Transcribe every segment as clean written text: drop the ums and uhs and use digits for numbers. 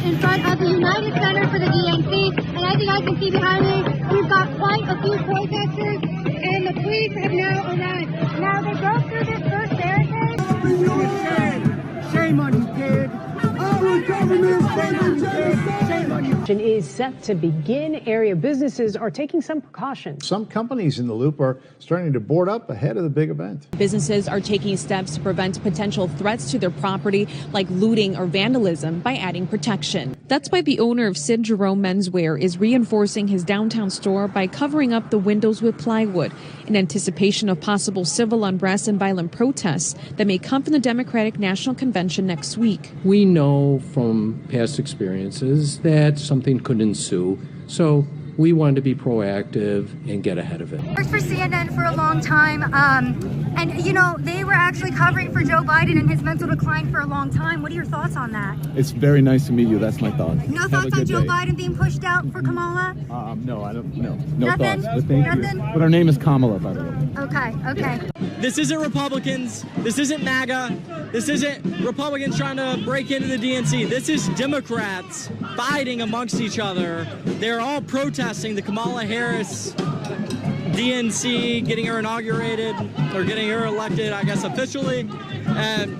in front of the United Center for the DNC, and as you guys can see behind me, we've got quite a few protesters, and the police have now arrived. Now, they broke through this first barricade. Shame on you, kid. Our government is set to begin. Area businesses are taking some precautions. Some companies in the Loop are starting to board up ahead of the big event. Businesses are taking steps to prevent potential threats to their property, like looting or vandalism, by adding protection. That's why the owner of Sid Jerome Menswear is reinforcing his downtown store by covering up the windows with plywood in anticipation of possible civil unrest and violent protests that may come from the Democratic National Convention next week. We know from past experiences that something could ensue, so we wanted to be proactive and get ahead of it. I worked for CNN for a long time, and you know, they were actually covering for Joe Biden and his mental decline for a long time. What are your thoughts on that? It's very nice to meet you. That's my thought. No thoughts on Joe Biden being pushed out for Kamala? No, I don't. No Nothing? thoughts. But thank Nothing? you. But her name is Kamala, by the way. Okay. This isn't Republicans. This isn't MAGA. This isn't Republicans trying to break into the DNC. This is Democrats fighting amongst each other. They're all protesting the Kamala Harris DNC, getting her inaugurated, or getting her elected, I guess, officially. And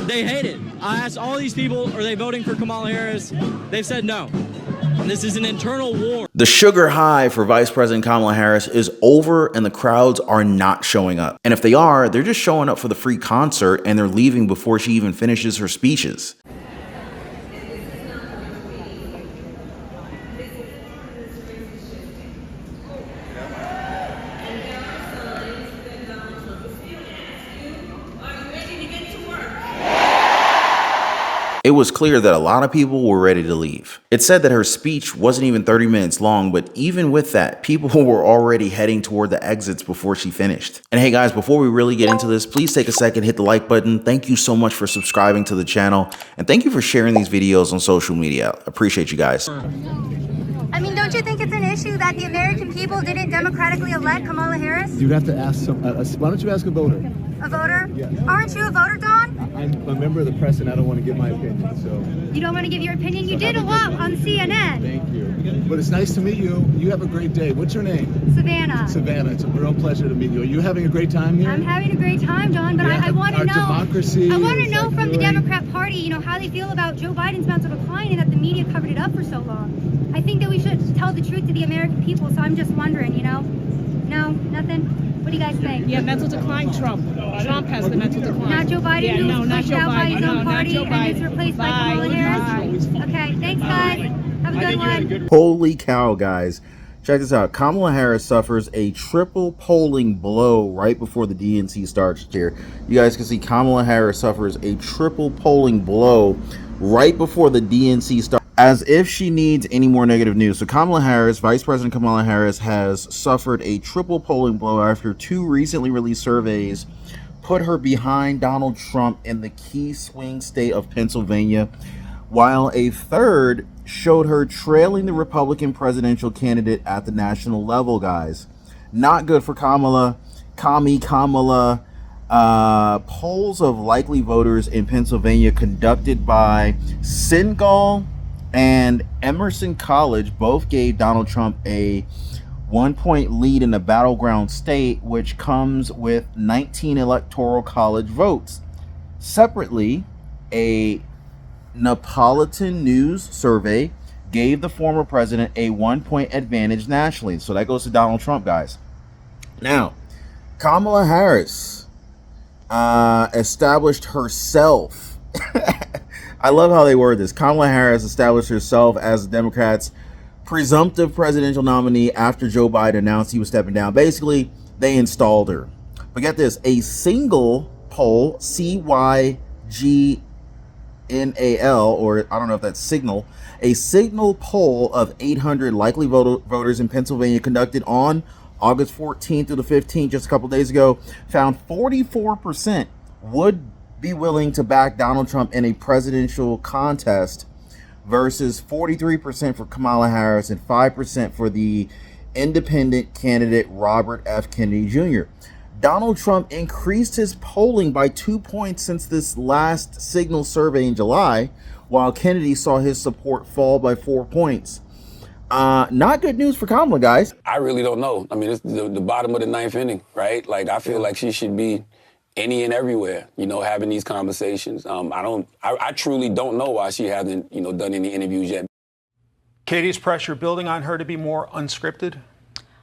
they hate it. I asked all these people, are they voting for Kamala Harris? They've said no. This is an internal war. The sugar high for Vice President Kamala Harris is over, and the crowds are not showing up. And if they are, they're just showing up for the free concert, and they're leaving before she even finishes her speeches. It was clear that a lot of people were ready to leave. It said that her speech wasn't even 30 minutes long, but even with that, people were already heading toward the exits before she finished. And hey guys, before we really get into this, please take a second, hit the like button. Thank you so much for subscribing to the channel, and thank you for sharing these videos on social media. Appreciate you guys. I mean, don't you think it's an issue that the American people didn't democratically elect Kamala Harris? You'd have to ask some. Why don't you ask a voter? A voter? Yeah. Aren't you a voter, Dawn? I'm a member of the press, and I don't want to give my opinion. So You don't want to give your opinion? You did a lot on CNN. thank you. But it's nice to meet you. You have a great day. What's your name? Savannah. Savannah. It's a real pleasure to meet you. Are you having a great time here? I'm having a great time, Dawn, but Yeah, I want to our know. democracy I want to is, know like, from the really- Democrat Party, you know, how they feel about Joe Biden's mental decline and that the media covered it up for so long. I think that we should tell the truth to the American people, so I'm just wondering, you know? No, nothing? What do you guys think? Yeah, mental decline, Trump. Trump has the mental decline. Not Joe Biden, Yeah, who's no, not pushed Joe out by Biden. his No, own not party Joe and is Biden. replaced by Bye. Kamala Harris? Okay, thanks guys. Have a good one. Holy cow, guys. Check this out. Kamala Harris suffers a triple polling blow right before the DNC starts here. You guys can see Kamala Harris suffers a triple polling blow right before the DNC starts, as if she needs any more negative news. So Kamala Harris, Vice President Kamala Harris, has suffered a triple polling blow after two recently released surveys put her behind Donald Trump in the key swing state of Pennsylvania, while a third showed her trailing the Republican presidential candidate at the national level, guys. Not good for Kamala. Commie Kamala. Polls of likely voters in Pennsylvania conducted by Singal and Emerson College both gave Donald Trump a 1-point lead in the battleground state, which comes with 19 electoral college votes. Separately, a Neapolitan News survey gave the former president a 1-point advantage nationally. So that goes to Donald Trump, guys. Now, Kamala Harris established herself. I love how they word this. Kamala Harris established herself as the Democrats' presumptive presidential nominee after Joe Biden announced he was stepping down. Basically, they installed her. But get this, a single poll, CYGNAL, or I don't know if that's Signal, a Signal poll of 800 likely voters in Pennsylvania conducted on August 14th through the 15th, just a couple days ago, found 44% would be willing to back Donald Trump in a presidential contest versus 43% for Kamala Harris and 5% for the independent candidate Robert F. Kennedy Jr. Donald Trump increased his polling by 2 points since this last Signal survey in July, while Kennedy saw his support fall by 4 points. Not good news for Kamala, guys. I really don't know. I mean, it's the bottom of the ninth inning, right? Like, I feel like she should be any and everywhere, you know, having these conversations. I truly don't know why she hasn't, you know, done any interviews yet. Katie's pressure building on her to be more unscripted?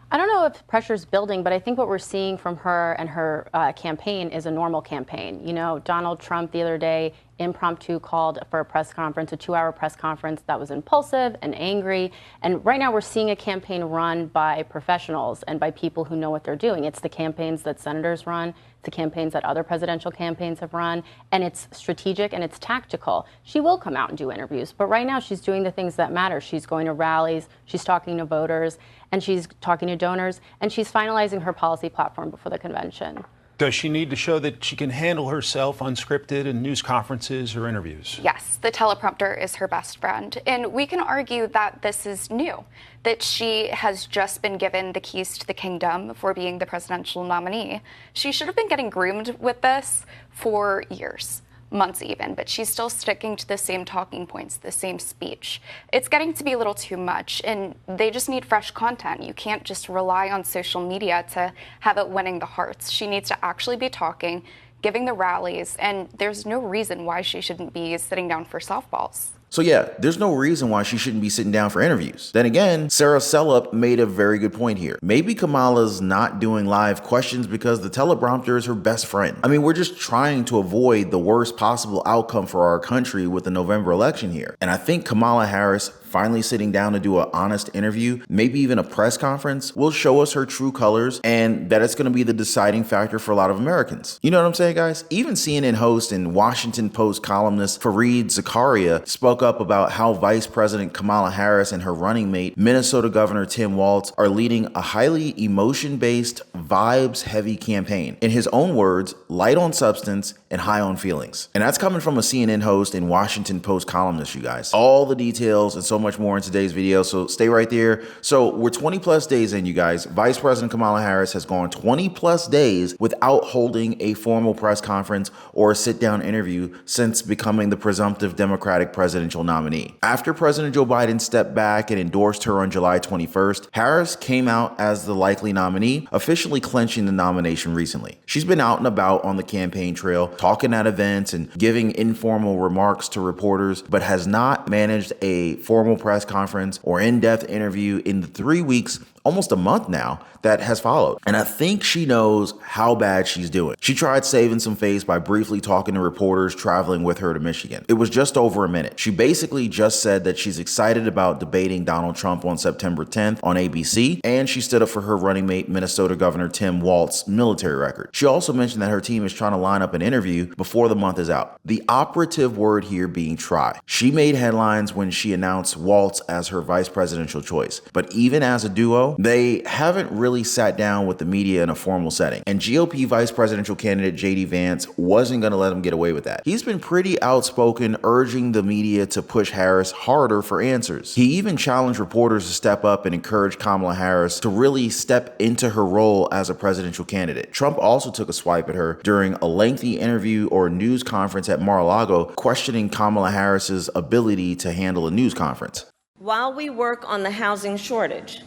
I don't know if pressure's building, but I think what we're seeing from her and her campaign is a normal campaign. You know, Donald Trump the other day impromptu called for a press conference, a 2-hour press conference that was impulsive and angry. And right now we're seeing a campaign run by professionals and by people who know what they're doing. It's the campaigns that senators run, the campaigns that other presidential campaigns have run, and it's strategic and it's tactical. She will come out and do interviews, but right now she's doing the things that matter. She's going to rallies, she's talking to voters, and she's talking to donors, and she's finalizing her policy platform before the convention. Does she need to show that she can handle herself unscripted in news conferences or interviews? Yes, the teleprompter is her best friend. And we can argue that this is new, that she has just been given the keys to the kingdom for being the presidential nominee. She should have been getting groomed with this for years. Months even, but she's still sticking to the same talking points, the same speech. It's getting to be a little too much, and they just need fresh content. You can't just rely on social media to have it winning the hearts. She needs to actually be talking, giving the rallies, and there's no reason why she shouldn't be sitting down for softballs. So yeah, there's no reason why she shouldn't be sitting down for interviews. Then again, Sarah Sellup made a very good point here. Maybe Kamala's not doing live questions because the teleprompter is her best friend. I mean, we're just trying to avoid the worst possible outcome for our country with the November election here. And I think Kamala Harris finally sitting down to do an honest interview, maybe even a press conference, will show us her true colors, and that it's going to be the deciding factor for a lot of Americans. You know what I'm saying, guys? Even CNN host and Washington Post columnist Fareed Zakaria spoke up about how Vice President Kamala Harris and her running mate, Minnesota Governor Tim Walz, are leading a highly emotion-based, vibes-heavy campaign. In his own words, light on substance and high on feelings. And that's coming from a CNN host and Washington Post columnist, you guys. All the details and so much more in today's video, so stay right there. So we're 20 plus days in, you guys. Vice President Kamala Harris has gone 20 plus days without holding a formal press conference or a sit-down interview since becoming the presumptive Democratic presidential nominee. After President Joe Biden stepped back and endorsed her on July 21st, Harris came out as the likely nominee, officially clinching the nomination recently. She's been out and about on the campaign trail, talking at events and giving informal remarks to reporters, but has not managed a formal press conference or in-depth interview in the 3 weeks, almost a month now, that has followed. And I think she knows how bad she's doing. She tried saving some face by briefly talking to reporters traveling with her to Michigan. It was just over a minute. She basically just said that she's excited about debating Donald Trump on September 10th on ABC, and she stood up for her running mate, Minnesota Governor Tim Walz's military record. She also mentioned that her team is trying to line up an interview before the month is out. The operative word here being try. She made headlines when she announced Walz as her vice presidential choice, but even as a duo, they haven't really sat down with the media in a formal setting. And GOP vice presidential candidate J.D. Vance wasn't going to let him get away with that. He's been pretty outspoken, urging the media to push Harris harder for answers. He even challenged reporters to step up and encourage Kamala Harris to really step into her role as a presidential candidate. Trump also took a swipe at her during a lengthy interview or news conference at Mar-a-Lago, questioning Kamala Harris's ability to handle a news conference. While we work on the housing shortage,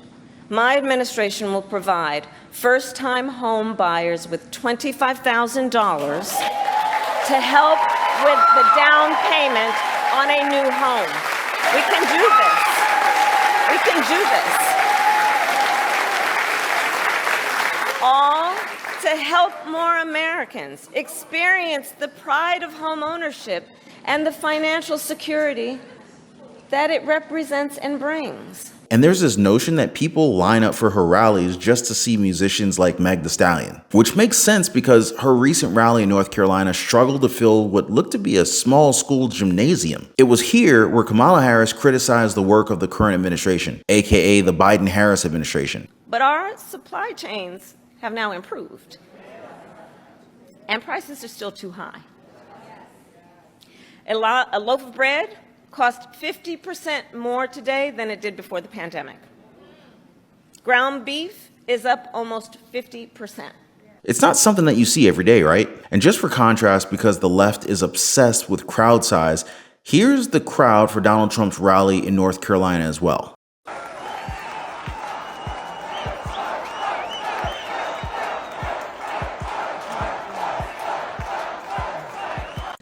my administration will provide first-time home buyers with $25,000 to help with the down payment on a new home. We can do this. We can do this. All to help more Americans experience the pride of home ownership and the financial security that it represents and brings. And there's this notion that people line up for her rallies just to see musicians like Meg Thee Stallion, which makes sense because her recent rally in North Carolina struggled to fill what looked to be a small school gymnasium. It was here where Kamala Harris criticized the work of the current administration, aka the Biden-Harris administration. But our supply chains have now improved, and prices are still too high. A loaf of bread cost 50% more today than it did before the pandemic. Ground beef is up almost 50%. It's not something that you see every day, right? And just for contrast, because the left is obsessed with crowd size, Here's the crowd for Donald Trump's rally in North Carolina as well.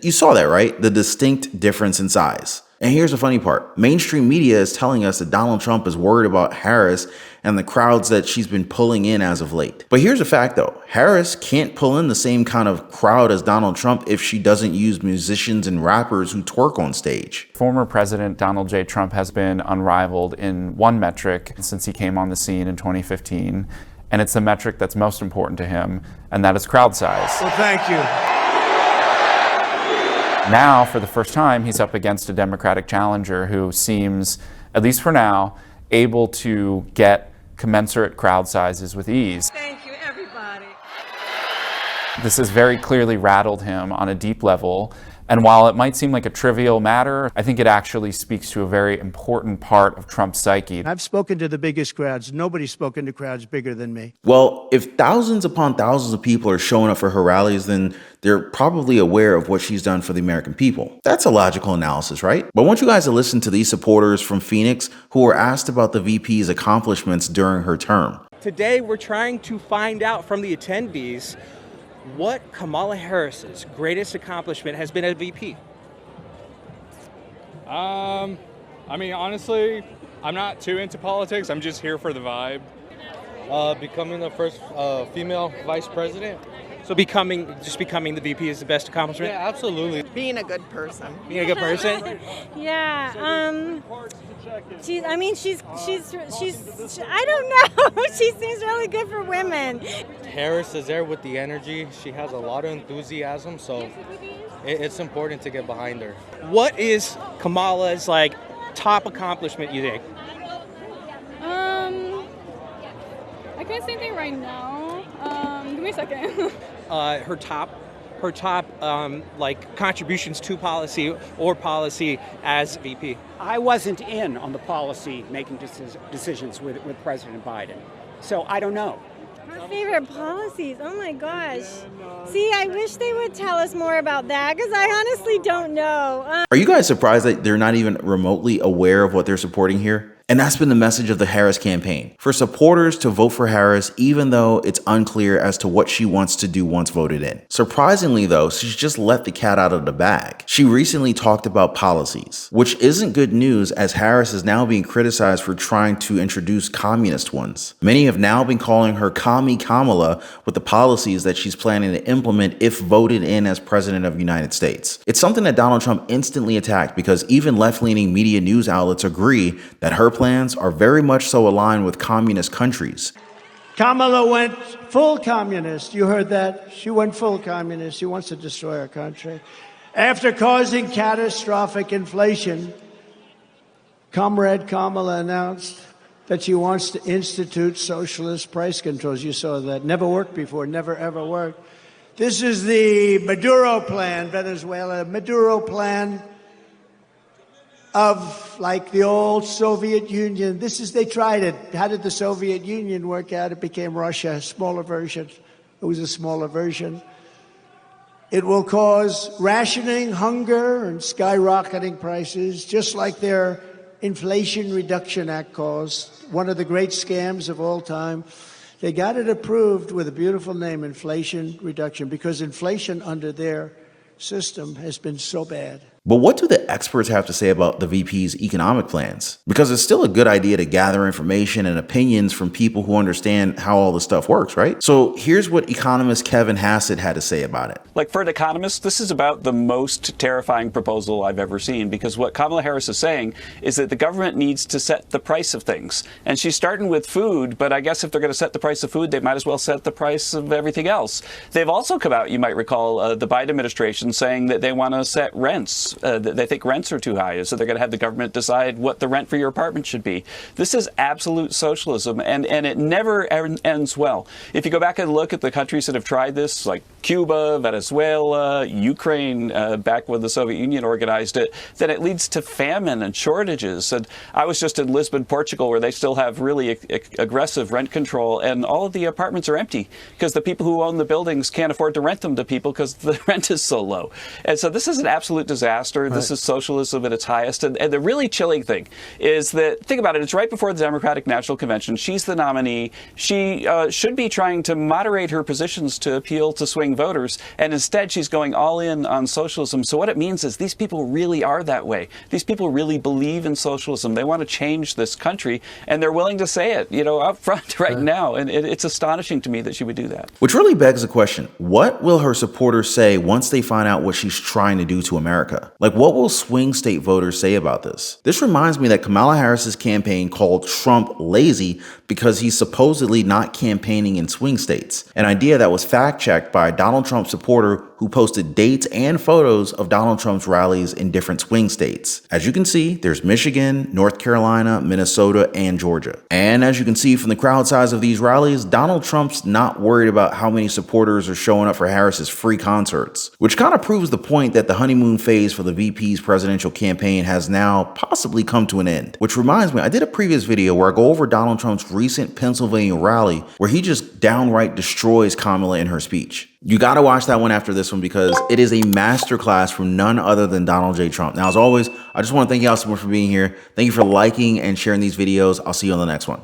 You saw that, right? The distinct difference in size. And here's the funny part. Mainstream media is telling us that Donald Trump is worried about Harris and the crowds that she's been pulling in as of late. But here's a fact though. Harris can't pull in the same kind of crowd as Donald Trump if she doesn't use musicians and rappers who twerk on stage. Former President Donald J. Trump has been unrivaled in one metric since he came on the scene in 2015. And it's the metric that's most important to him, and that is crowd size. Well, thank you. Now, for the first time, he's up against a Democratic challenger who seems, at least for now, able to get commensurate crowd sizes with ease. Thank you, everybody. This has very clearly rattled him on a deep level. And while it might seem like a trivial matter, I think it actually speaks to a very important part of Trump's psyche. I've spoken to the biggest crowds. Nobody's spoken to crowds bigger than me. Well, if thousands upon thousands of people are showing up for her rallies, then they're probably aware of what she's done for the American people. That's a logical analysis, right? But I want you guys to listen to these supporters from Phoenix who were asked about the VP's accomplishments during her term. Today, we're trying to find out from the attendees what Kamala Harris's greatest accomplishment has been as VP. I mean, honestly, I'm not too into politics. I'm just here for the vibe. Becoming the first female vice president. So becoming the VP is the best accomplishment? Yeah, absolutely. Being a good person. Being a good person? Yeah. She's I don't know. She seems really good for women. Harris is there with the energy. She has a lot of enthusiasm, so it's important to get behind her. What is Kamala's top accomplishment, you think? I can't say anything right now. Give me a second. Her top contributions to policy or policy as VP. I wasn't in on the policy making decisions with President Biden, so I don't know. Her favorite policies, oh my gosh. See, I wish they would tell us more about that because I honestly don't know. Are you guys surprised that they're not even remotely aware of what they're supporting here? And that's been the message of the Harris campaign, for supporters to vote for Harris even though it's unclear as to what she wants to do once voted in. Surprisingly though, she's just let the cat out of the bag. She recently talked about policies, which isn't good news as Harris is now being criticized for trying to introduce communist ones. Many have now been calling her Commie Kamala with the policies that she's planning to implement if voted in as president of the United States. It's something that Donald Trump instantly attacked because even left-leaning media news outlets agree that her plans are very much so aligned with communist countries. Kamala went full communist. You heard that? She went full communist. She wants to destroy our country. After causing catastrophic inflation, Comrade Kamala announced that she wants to institute socialist price controls. You saw that. Never worked before, never ever worked. This is the Maduro plan, Venezuela. Maduro plan of like the old Soviet Union. They tried it. How did the Soviet Union work out? It became Russia, a smaller version. It was a smaller version. It will cause rationing, hunger, and skyrocketing prices, just like their Inflation Reduction Act caused, one of the great scams of all time. They got it approved with a beautiful name, Inflation Reduction, because inflation under their system has been so bad. But what do the experts have to say about the VP's economic plans? Because it's still a good idea to gather information and opinions from people who understand how all this stuff works, right? So here's what economist Kevin Hassett had to say about it. Like, for an economist, this is about the most terrifying proposal I've ever seen, because what Kamala Harris is saying is that the government needs to set the price of things. And she's starting with food, but I guess if they're going to set the price of food, they might as well set the price of everything else. They've also come out, you might recall, the Biden administration saying that they want to set rents. They think rents are too high, so they're going to have the government decide what the rent for your apartment should be. This is absolute socialism, and it never ends well. If you go back and look at the countries that have tried this, like Cuba, Venezuela, Ukraine, back when the Soviet Union organized it, then it leads to famine and shortages. And I was just in Lisbon, Portugal, where they still have really aggressive rent control, and all of the apartments are empty because the people who own the buildings can't afford to rent them to people because the rent is so low. And so this is an absolute disaster. disaster. This is socialism at its highest. And the really chilling thing is that, think about it, it's right before the Democratic National Convention. She's the nominee. She should be trying to moderate her positions to appeal to swing voters. And instead, she's going all in on socialism. So what it means is these people really are that way. These people really believe in socialism. They want to change this country, and they're willing to say it, up front right now. And it's astonishing to me that she would do that. Which really begs the question, what will her supporters say once they find out what she's trying to do to America? Like, what will swing state voters say about this? This reminds me that Kamala Harris's campaign called Trump lazy because he's supposedly not campaigning in swing states, an idea that was fact-checked by a Donald Trump supporter who posted dates and photos of Donald Trump's rallies in different swing states. As you can see, there's Michigan, North Carolina, Minnesota, and Georgia. And as you can see from the crowd size of these rallies, Donald Trump's not worried about how many supporters are showing up for Harris's free concerts, which kind of proves the point that the honeymoon phase for the VP's presidential campaign has now possibly come to an end. Which reminds me, I did a previous video where I go over Donald Trump's recent Pennsylvania rally where he just downright destroys Kamala in her speech. You got to watch that one after this one because it is a masterclass from none other than Donald J. Trump. Now, as always, I just want to thank you all so much for being here. Thank you for liking and sharing these videos. I'll see you on the next one.